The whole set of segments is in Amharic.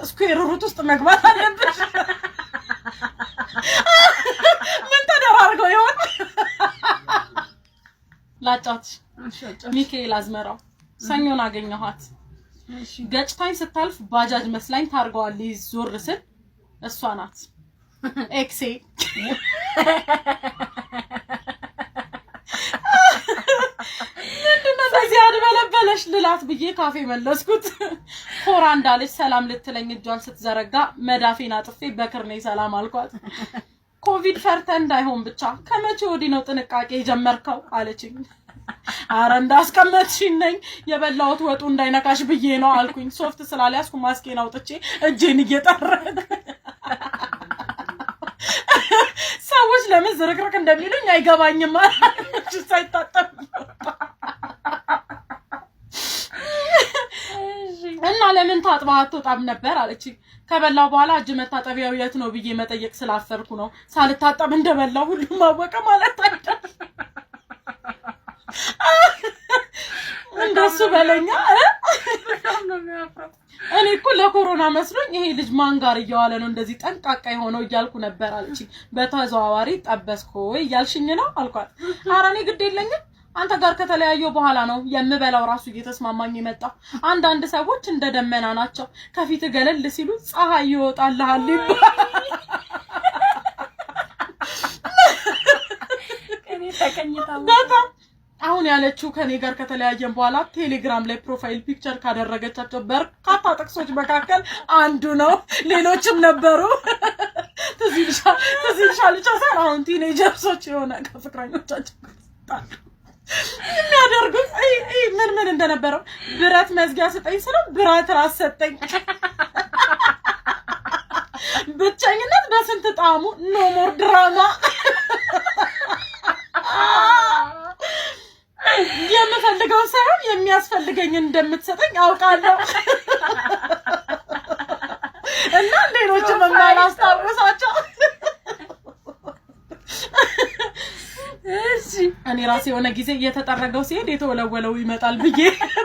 ስኩዌር ሩት ውስጥ መግባት አለብሽ ምን ተደራርገው ይሆን ላጫት ሚካኤል አዝመራው ሰኞን አገኘኋት ገጭታኝ ስታልፍ ባጃጅ መስላኝ ታርገዋል ዞር ስል እሷ ናት ኤክሴ እንደዚህ አድበለበለሽ ልላት ብዬ ካፌ መለስኩት ፎራ እንዳለች ሰላም ልትለኝ እጇን ስትዘረጋ መዳፌን አጥፌ በክርኔ ሰላም አልኳት ኮቪድ ፈርተ እንዳይሆን ብቻ ከመቼ ወዲህ ነው ጥንቃቄ ጀመርከው አለችኝ አረ እንዳስቀመጥሽኝ ነኝ የበላውት ወጡ እንዳይነካሽ ብዬ ነው አልኩኝ ሶፍት ስላልያዝኩ ማስኬን አውጥቼ እጄን እየጠረኩ ሰዎች ለምን ዝርክርክ እንደሚሉኝ አይገባኝም ማለት ሳይታጠብ እና ለምን ታጥባ አትወጣም ነበር አለችኝ ከበላው በኋላ እጅ መታጠቢያው የት ነው ብዬ መጠየቅ ስላፈርኩ ነው ሳልታጠብ እንደበላው ሁሉም አወቀ ማለት አይደል እንደሱ በለኛ እኔ እኮ ለኮሮና መስሎኝ ይሄ ልጅ ማን ጋር እያዋለ ነው እንደዚህ ጠንቃቃ የሆነው እያልኩ ነበር አለችኝ በተዘዋዋሪ ጠበስኮ እያልሽኝ ነው አልኳት ኧረ እኔ ግድ የለኝም አንተ ጋር ከተለያየው በኋላ ነው የምበላው ራሱ እየተስማማኝ የመጣው አንድ ሰዎች እንደ ደመና ናቸው ከፊት ገለል ሲሉ ፀሐይ ይወጣልሃል ከኔ ተቀኝታው አሁን ያለችው ከኔ ጋር ከተለያየን በኋላ ቴሌግራም ላይ ፕሮፋይል ፒክቸር ካደረገቻቸው በርካታ ጥቅሶች መካከል አንዱ ነው ሌሎችም ነበሩ ትዝልሻል ቻሳን አሁን ቲኔጀርሶች የሆነ ከፍቅረኞቻቸው የሚያደርጉት ምን እንደነበረው ብረት መዝጊያ ስጠኝ ስለው ብረት ራስ ሰጠኝ ብቸኝነት በስንት ጣሙ ኖ ሞር ድራማ የምፈልገው ሳይሆን የሚያስፈልገኝ እንደምትሰጠኝ አውቃለሁ እና ሌሎችም ማላስታውሳቸው እሺ እኔ ራሴ የሆነ ጊዜ እየተጠረገው ሲሄድ የተወለወለው ይመጣል ብዬ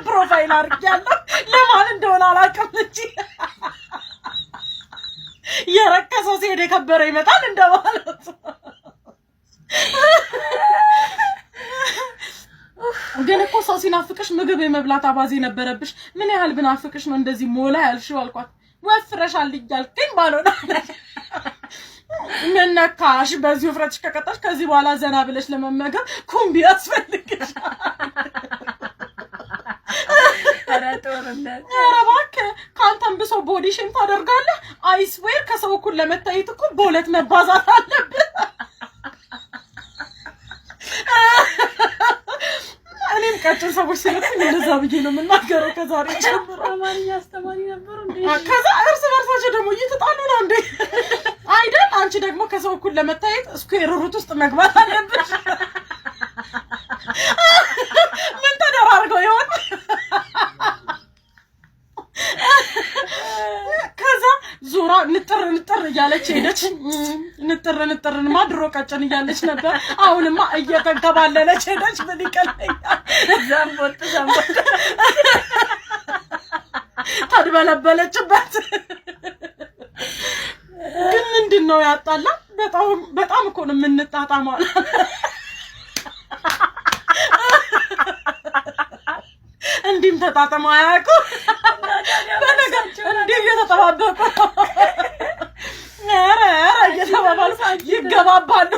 ፕሮፋይል አድርጌያለሁ ለማን እንደሆነ አላውቅም እንጂ የረከሰው ሲሄድ የከበረ ይመጣል እንደማለት ግን እኮ ሰው ሲናፍቅሽ ምግብ የመብላት አባዜ ነበረብሽ ምን ያህል ብናፍቅሽ ነው እንደዚህ ሞላ ያልሽው አልኳት ወፍረሻል ይያልከኝ ባሎና ምንነካሽ በዚህ ወፍረትሽ ከቀጣሽ ከዚህ በኋላ ዘና ብለሽ ለመመገብ ኩምቢ ያስፈልግሽ ተረቶርነት አረባክ ካንተም ብሶ ቦዲ ሼም ታደርጋለህ አይስዌር ከሰው እኩል ለመታየት እኮ በሁለት መባዛት አለብህ እኔም ቀጭን ሰዎች ስለኩኝ እንደዛ ብዬ ነው የምናገረው ከዛሬ ጀምሮ አማርኛ አስተማሪ ነበር እንዴ ከዛ እርስ በርሳቸው ደግሞ እየተጣሉ ነው እንዴ አይደል አንቺ ደግሞ ከሰው እኩል ለመታየት ስኩዌር ሩት ውስጥ መግባት አለብሽ ምን ተደራርገው ይሆን ከዛ ዙራ ንጥር እያለች ሄደች ንጥርንማ ድሮ ቀጭን እያለች ነበር አሁንማ እየተንከባለለች ሄደች ምን ይቀለኛል ዘንቦት ታድበለበለችበት ግን ምንድነው ያጣላ በጣም እኮ ነው የምንጣጣመው እንዲም ተጣጣመው አያውቁ በነገር እንዲህ እየተጠባበቁ ኧረ እየተባባሉ ይገባባሉ